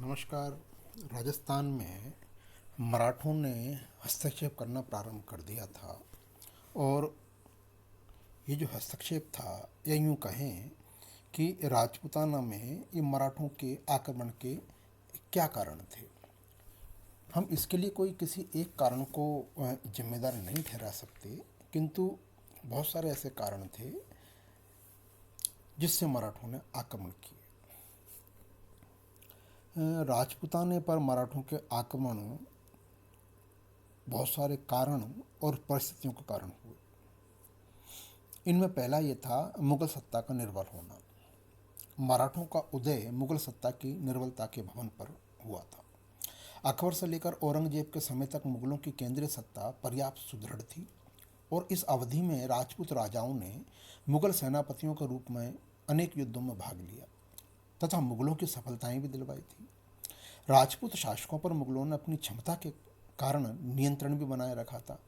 नमस्कार। राजस्थान में मराठों ने हस्तक्षेप करना प्रारंभ कर दिया था। और ये जो हस्तक्षेप था, या यूँ कहें कि राजपूताना में ये मराठों के आक्रमण के क्या कारण थे। हम इसके लिए कोई किसी एक कारण को जिम्मेदार नहीं ठहरा सकते, किंतु बहुत सारे ऐसे कारण थे जिससे मराठों ने आक्रमण किए। राजपूताने पर मराठों के आक्रमण बहुत सारे कारण और परिस्थितियों के कारण हुए। इनमें पहला ये था मुगल सत्ता का निर्बल होना। मराठों का उदय मुगल सत्ता की निर्बलता के भवन पर हुआ था। अकबर से लेकर औरंगजेब के समय तक मुगलों की केंद्रीय सत्ता पर्याप्त सुदृढ़ थी, और इस अवधि में राजपूत राजाओं ने मुगल सेनापतियों के रूप में अनेक युद्धों में भाग लिया तथा मुगलों की सफलताएं भी दिलवाई थी। राजपूत शासकों पर मुगलों ने अपनी क्षमता के कारण नियंत्रण भी बनाए रखा था।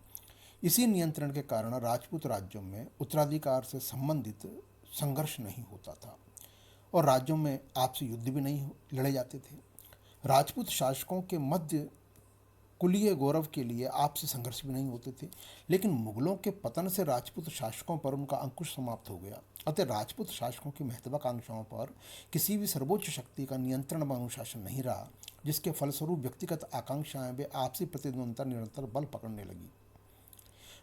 इसी नियंत्रण के कारण राजपूत राज्यों में उत्तराधिकार से संबंधित संघर्ष नहीं होता था और राज्यों में आपसी युद्ध भी नहीं लड़े जाते थे। राजपूत शासकों के मध्य कुलीय गौरव के लिए आपसी संघर्ष भी नहीं होते थे। लेकिन मुगलों के पतन से राजपूत शासकों पर उनका अंकुश समाप्त हो गया। अतः राजपूत शासकों की महत्वाकांक्षाओं पर किसी भी सर्वोच्च शक्ति का नियंत्रण व अनुशासन नहीं रहा, जिसके फलस्वरूप व्यक्तिगत आकांक्षाएं व आपसी प्रतिद्वंदता निरंतर बल पकड़ने लगी।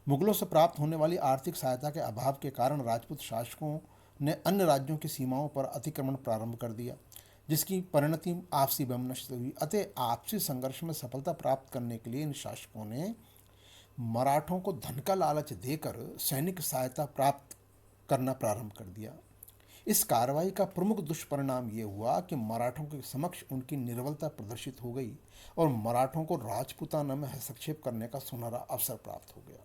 मुगलों से प्राप्त होने वाली आर्थिक सहायता के अभाव के कारण राजपूत शासकों ने अन्य राज्यों की सीमाओं पर अतिक्रमण प्रारंभ कर दिया, जिसकी परिणति आपसी वैमनस्य से हुई। अतः आपसी संघर्ष में सफलता प्राप्त करने के लिए इन शासकों ने मराठों को धन का लालच देकर सैनिक सहायता प्राप्त करना प्रारंभ कर दिया। इस कार्रवाई का प्रमुख दुष्परिणाम ये हुआ कि मराठों के समक्ष उनकी निर्बलता प्रदर्शित हो गई और मराठों को राजपूताना में हस्तक्षेप करने का सुनहरा अवसर प्राप्त हो गया।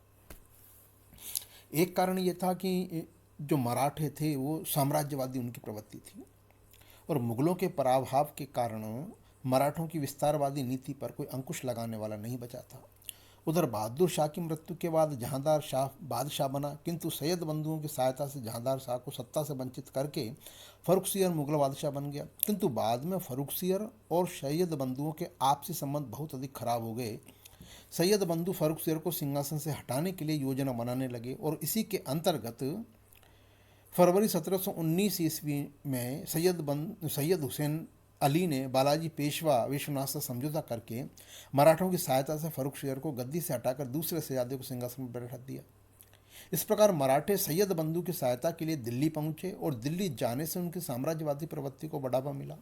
एक कारण ये था कि जो मराठे थे वो साम्राज्यवादी उनकी प्रवृत्ति थी, और मुगलों के पराभव के कारण मराठों की विस्तारवादी नीति पर कोई अंकुश लगाने वाला नहीं बचा था। उधर बहादुर शाह की मृत्यु के बाद जहांदार शाह बादशाह बना, किंतु सैयद बंधुओं की सहायता से जहांदार शाह को सत्ता से वंचित करके फर्रुखसियर मुगल बादशाह बन गया। किंतु बाद में फर्रुखसियर और सैयद बंधुओं के आपसी संबंध बहुत अधिक खराब हो गए। सैयद बंधु फर्रुखसियर को सिंहासन से हटाने के लिए योजना बनाने लगे, और इसी के अंतर्गत फरवरी 1719 ईस्वी में सैयद हुसैन अली ने बालाजी पेशवा विश्वनाथ से समझौता करके मराठों की सहायता से फर्रुखसियर को गद्दी से हटाकर दूसरे शहजादे को सिंहासन पर बैठा दिया। इस प्रकार मराठे सैयद बंधु की सहायता के लिए दिल्ली पहुंचे, और दिल्ली जाने से उनकी साम्राज्यवादी प्रवृत्ति को बढ़ावा मिला।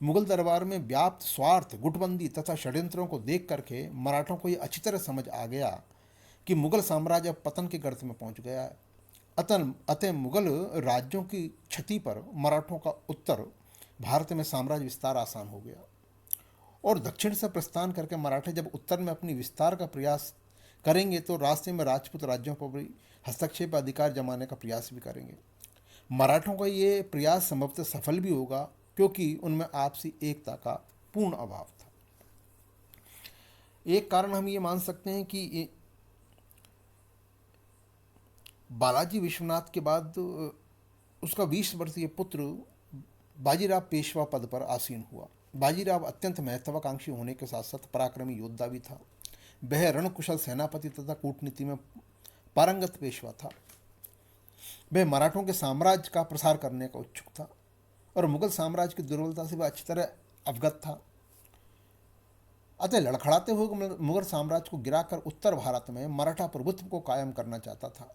मुगल दरबार में व्याप्त स्वार्थ, गुटबंदी तथा षड्यंत्रों को देख करके मराठों को यह अच्छी तरह समझ आ गया कि मुगल साम्राज्य पतन के गर्त में पहुंच गया है। अतः मुगल राज्यों की क्षति पर मराठों का उत्तर भारत में साम्राज्य विस्तार आसान हो गया, और दक्षिण से प्रस्थान करके मराठे जब उत्तर में अपनी विस्तार का प्रयास करेंगे तो रास्ते में राजपूत राज्यों पर भी हस्तक्षेप अधिकार जमाने का प्रयास भी करेंगे। मराठों का ये प्रयास संभवतः सफल भी होगा, क्योंकि उनमें आपसी एकता का पूर्ण अभाव था। एक कारण हम ये मान सकते हैं कि बालाजी विश्वनाथ के बाद उसका 20 वर्षीय पुत्र बाजीराव पेशवा पद पर आसीन हुआ। बाजीराव अत्यंत महत्वाकांक्षी होने के साथ साथ पराक्रमी योद्धा भी था। वह रणकुशल सेनापति तथा कूटनीति में पारंगत पेशवा था। वह मराठों के साम्राज्य का प्रसार करने का इच्छुक था, और मुगल साम्राज्य की दुर्बलता से वह अच्छी तरह अवगत था। अतः लड़खड़ाते हुए मुगल साम्राज्य को गिराकर उत्तर भारत में मराठा प्रभुत्व को कायम करना चाहता था।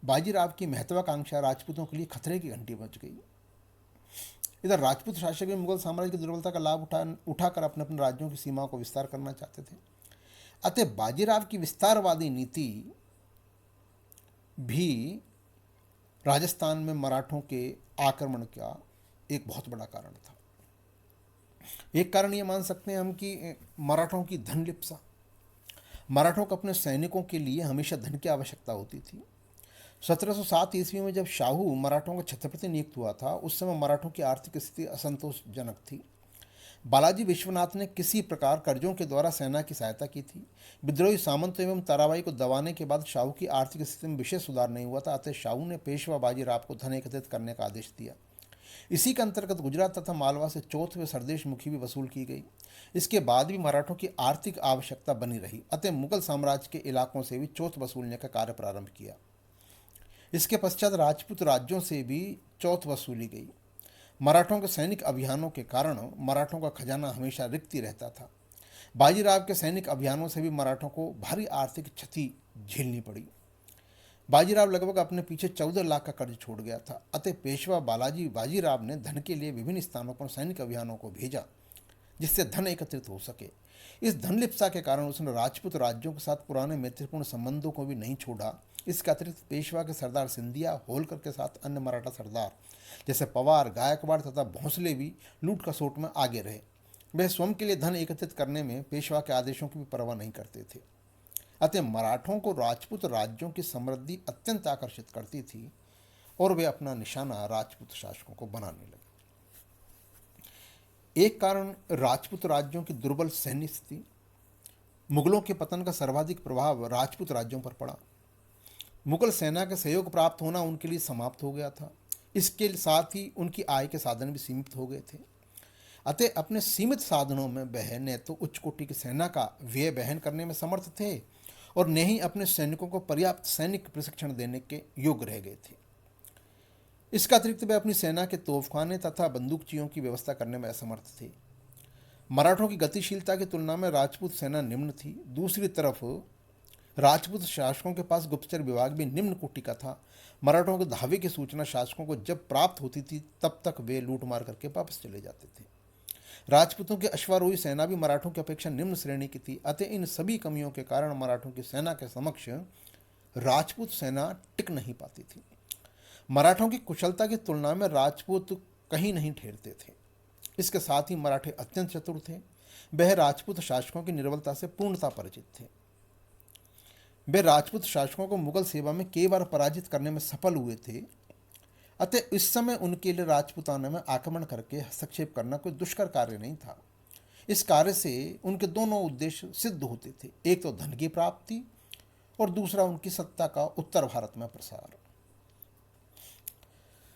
बाजीराव की महत्वाकांक्षा राजपूतों के लिए खतरे की घंटी बज गई। इधर राजपूत शासक भी मुगल साम्राज्य की दुर्बलता का लाभ उठाकर अपने अपने राज्यों की सीमाओं को विस्तार करना चाहते थे। अतः बाजीराव की विस्तारवादी नीति भी राजस्थान में मराठों के आक्रमण का एक बहुत बड़ा कारण था। एक कारण ये मान सकते हैं हम कि मराठों की धन लिप्सा। मराठों को अपने सैनिकों के लिए हमेशा धन की आवश्यकता होती थी। 1707 ईस्वी में जब शाहू मराठों का छत्रपति नियुक्त हुआ था, उस समय मराठों की आर्थिक स्थिति असंतोषजनक थी। बालाजी विश्वनाथ ने किसी प्रकार कर्जों के द्वारा सेना की सहायता की थी। विद्रोही सामंतों एवं ताराबाई को दबाने के बाद शाहू की आर्थिक स्थिति में विशेष सुधार नहीं हुआ था। अतः शाहू ने पेशवा बाजीराव को धन एकत्रित करने का आदेश दिया। इसी के अंतर्गत गुजरात तथा मालवा से चौथ व सरदेश मुखी भी वसूल की गई। इसके बाद भी मराठों की आर्थिक आवश्यकता बनी रही, अतः मुगल साम्राज्य के इलाकों से भी चौथ वसूलने का कार्य प्रारंभ किया। इसके पश्चात राजपूत राज्यों से भी चौथ वसूली गई। मराठों के सैनिक अभियानों के कारण मराठों का खजाना हमेशा रिक्त ही रहता था। बाजीराव के सैनिक अभियानों से भी मराठों को भारी आर्थिक क्षति झेलनी पड़ी। बाजीराव लगभग अपने पीछे 14 लाख का कर्ज छोड़ गया था, अतः पेशवा बालाजी बाजीराव ने धन के लिए विभिन्न स्थानों पर सैनिक अभियानों को भेजा जिससे धन एकत्रित हो सके। इस धनलिप्सा के कारण उसने राजपूत राज्यों के साथ पुराने मैत्रीपूर्ण संबंधों को भी नहीं छोड़ा। इसके अतिरिक्त पेशवा के सरदार सिंधिया, होलकर के साथ अन्य मराठा सरदार जैसे पवार, गायकवाड़ तथा भोंसले भी लूट खसोट में आगे रहे। वे स्वयं के लिए धन एकत्रित करने में पेशवा के आदेशों की भी परवाह नहीं करते थे। अतः मराठों को राजपूत राज्यों की समृद्धि अत्यंत आकर्षित करती थी और वे अपना निशाना राजपूत शासकों को बनाने लगे। एक कारण राजपूत राज्यों की दुर्बल सैन्य स्थिति। मुगलों के पतन का सर्वाधिक प्रभाव राजपूत राज्यों पर पड़ा। मुगल सेना के सहयोग प्राप्त होना उनके लिए समाप्त हो गया था। इसके साथ ही उनकी आय के साधन भी सीमित हो गए थे। अतः अपने सीमित साधनों में वह न तो उच्च कोटि की सेना का व्यय वहन करने में समर्थ थे और न ही अपने सैनिकों को पर्याप्त सैनिक प्रशिक्षण देने के योग्य रह गए थे। इसका अतिरिक्त वे अपनी सेना के तोपखाने तथा बंदूकचियों की व्यवस्था करने में असमर्थ थे। मराठों की गतिशीलता की तुलना में राजपूत सेना निम्न थी। दूसरी तरफ राजपूत शासकों के पास गुप्तचर विभाग भी निम्न कोटि का था। मराठों के धावे की सूचना शासकों को जब प्राप्त होती थी तब तक वे लूट मार करके वापस चले जाते थे। राजपूतों की अश्वारोही सेना भी मराठों की अपेक्षा निम्न श्रेणी की थी। अतः इन सभी कमियों के कारण मराठों की सेना के समक्ष राजपूत सेना टिक नहीं पाती थी। मराठों की कुशलता की तुलना में राजपूत कहीं नहीं ठहरते थे। इसके साथ ही मराठे अत्यंत चतुर थे। वह राजपूत शासकों की निर्बलता से पूर्णतः परिचित थे। वे राजपूत शासकों को मुगल सेवा में कई बार पराजित करने में सफल हुए थे। अतः इस समय उनके लिए राजपूताना में आक्रमण करके हस्तक्षेप करना कोई दुष्कर कार्य नहीं था। इस कार्य से उनके दोनों उद्देश्य सिद्ध होते थे, एक तो धन की प्राप्ति और दूसरा उनकी सत्ता का उत्तर भारत में प्रसार।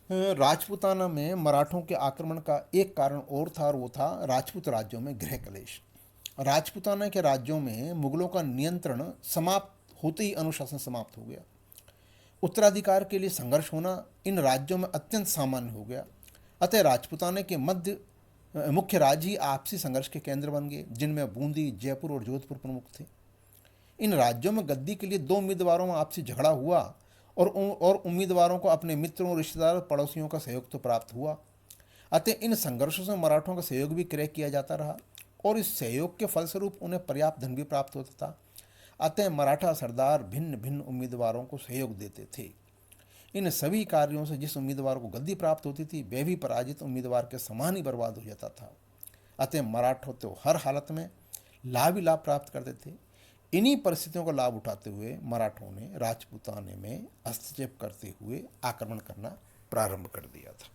राजपूताना में मराठों के आक्रमण का एक कारण और था और वो था राजपूत राज्यों में गृह कलेश। राजपूताना के राज्यों में मुगलों का नियंत्रण समाप्त होते ही अनुशासन समाप्त हो गया। उत्तराधिकार के लिए संघर्ष होना इन राज्यों में अत्यंत सामान्य हो गया। अतः राजपूताना के मुख्य राज्य ही आपसी संघर्ष के केंद्र बन गए, जिनमें बूंदी, जयपुर और जोधपुर प्रमुख थे। इन राज्यों में गद्दी के लिए दो उम्मीदवारों में आपसी झगड़ा हुआ और उम्मीदवारों को अपने मित्रों, रिश्तेदार, पड़ोसियों का सहयोग तो प्राप्त हुआ। अतः इन संघर्षों से मराठों का सहयोग भी क्रय किया जाता रहा और इस सहयोग के फलस्वरूप उन्हें पर्याप्त धन भी प्राप्त होता था। अतः मराठा सरदार भिन्न भिन्न उम्मीदवारों को सहयोग देते थे। इन सभी कार्यों से जिस उम्मीदवार को गद्दी प्राप्त होती थी वह भी पराजित उम्मीदवार के समान ही बर्बाद हो जाता था। अतः मराठा तो हर हालत में लाभ ही लाभ प्राप्त करते थे। इन्हीं परिस्थितियों का लाभ उठाते हुए मराठों ने राजपूताने में हस्तक्षेप करते हुए आक्रमण करना प्रारंभ कर दिया था।